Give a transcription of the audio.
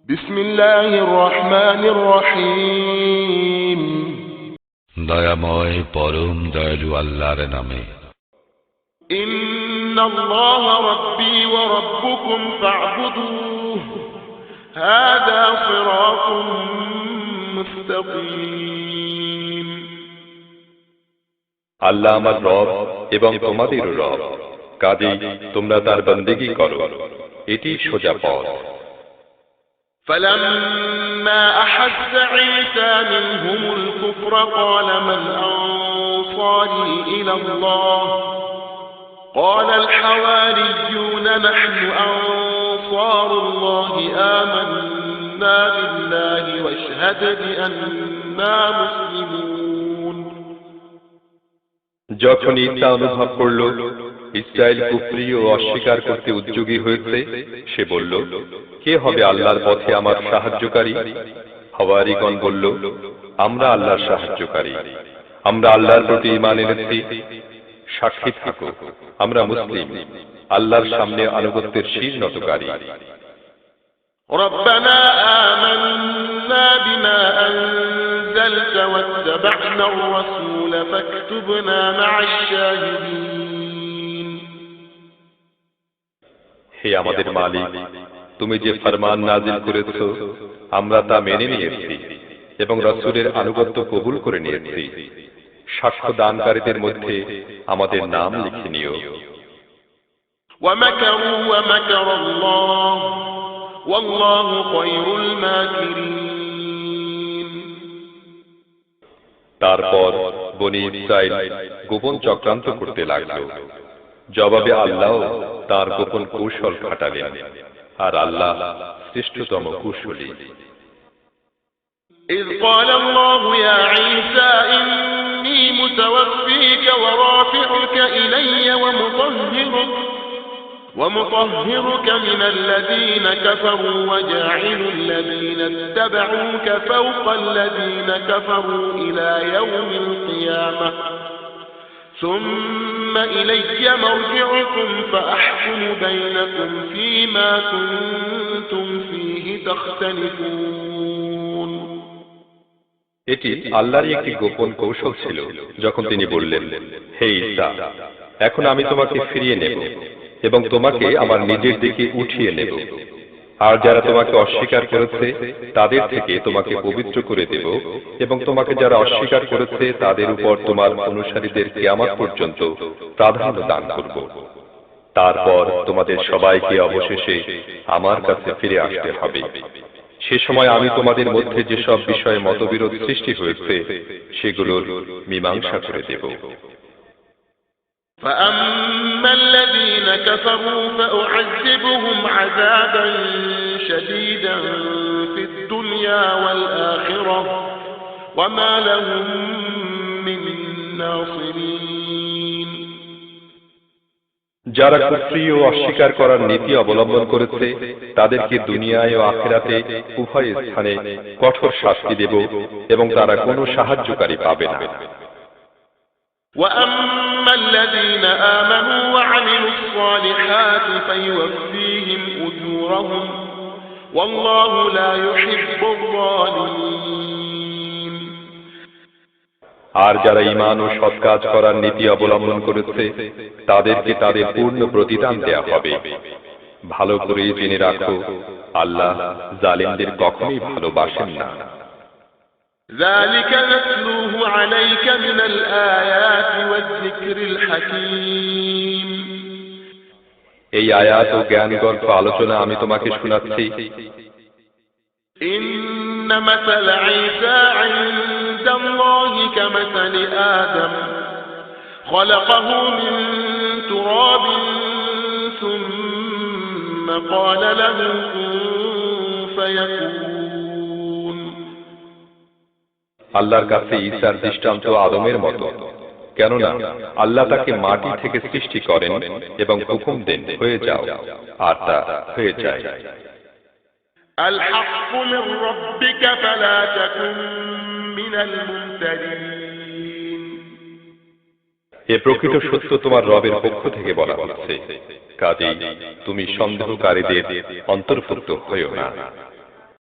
বিসমিল্লাহির রহমানির রহিম। দয়াময় পরম দয়ালু আল্লাহর নামে। ইন্নাল্লাহা রাব্বী ওয়া রাব্বুকুম ফা'বুদুহু হাযা সিরাতুম মুস্তাকিম। আল্লাহ আমার রব এবং তোমাদেরও রব, কাজেই তোমরা তার বন্দেগী করো, এটি সোজা পথ। فلما أحس عيسى منهم الكفر قال من أنصاري إلى الله قال الحواريون نحن أنصار الله آمنا بالله واشهد بأننا مسلمون। যখন ঈসা অনুভব করল ইসরায়েল কুফরি ও অস্বীকার করতে উদ্যোগী হয়েছে, সে বলল, কে হবে আল্লাহর পথে আমার সাহায্যকারী? হাওয়ারীগণ বলল, আমরা আল্লাহর সাহায্যকারী, আমরা আল্লাহর প্রতি ঈমান এনেছি, সাক্ষী থাকো, আমরা মুসলিম, আল্লাহর সামনে আনুগত্যের শির নতকারী। ربنا آمنا بما أنزلت واتبعنا الرسول فاكتبنا مع الشاهدين। হে আমাদের মালিক, তুমি যে ফরমান নাজিল করেছ আমরা তা মেনে নিয়েছি এবং রাসূলের আনুগত্য কবুল করে নিয়েছি, সাক্ষ্য দানকারীদের মধ্যে আমাদের নাম লিখে নিও। ومكروا ومكر الله والله خير الماكرين। তারপর বনী ইসরাইল গোপন চক্রান্ত করতে লাগল, জবাবে আল্লাহ তার গোপন কৌশল খাটালেন, আর আল্লাহ শ্রেষ্ঠতম কৌশলী। إذ قال الله يا عيسى إني متوفيك ورافعك إلي ومطهرك من الذين كفروا وجاعل الذين اتبعوك فوق الذين كفروا إلى يوم القيامة ثم إلي مرجعكم فأحكم بينكم فيما كنتم فيه تختلفون। এটি আল্লাহরই একটি গোপন কৌশল ছিল যখন তিনি বললেন, হে ঈসা, এখন আমি তোমাকে ফিরিয়ে নেব এবং তোমাকে আমার নিজের দিকে উঠিয়ে নেব, আর যারা তোমাকে অস্বীকার করেছে তাদের থেকে তোমাকে পবিত্র করে দেব এবং তোমাকে যারা অস্বীকার করেছে তাদের উপর তোমার অনুসারীদের কিয়ামত পর্যন্ত প্রাধান্য দান করব। তারপর তোমাদের সবাইকে অবশেষে আমার কাছে ফিরে আসতে হবে। সে সময় আমি তোমাদের মধ্যে যেসব বিষয়ে মতবিরোধ সৃষ্টি হয়েছে সেগুলোর মীমাংসা করে দেব। فأما الذين كفروا فأعذبهم عذابا شديدا في الدنيا والآخرة وما لهم من ناصرين। যারা কুফরি ও অস্বীকার করার নীতি অবলম্বন করেছে তাদেরকে দুনিয়ায় ও আখিরাতে উভয় স্থানে কঠোর শাস্তি দেব এবং তারা কোনো সাহায্যকারী পাবে না। وأما الذين آمنوا وعملوا الصالحات فيوفيهم أجورهم والله لا يحب الظالمين। আর যারা ঈমান ও সৎ কাজ করার নীতি অবলম্বন করেছে তাদেরকে তাদের পূর্ণ প্রতিদান দেয়া হবে। ভালো করে জেনে রাখো, আল্লাহ জালিমদের কখনোই ভালোবাসেন না। ذلك نتلوه عليك من الآيات والذكر الحكيم। এই আয়াত ও জ্ঞান গল্প আলোচনা আমি তোমাকে শোনাচ্ছি। إن مثل عيسى عند الله كمثل آدم خلقه من تراب ثم قال له كن فيكون। আল্লাহর কাছে ঈসার দৃষ্টান্ত আদমের মতো, কেননা আল্লাহ তাকে মাটি থেকে সৃষ্টি করেন এবং হুকুম দেন হয়ে যাও, আর তা হয়ে যায়। الحق من ربك فلا تكن من الممترين। এ প্রকৃত সত্য তোমার রবের পক্ষ থেকে বলা হচ্ছে, কাজেই তুমি সন্দেহকারীদের অন্তর্ভুক্ত হইও না।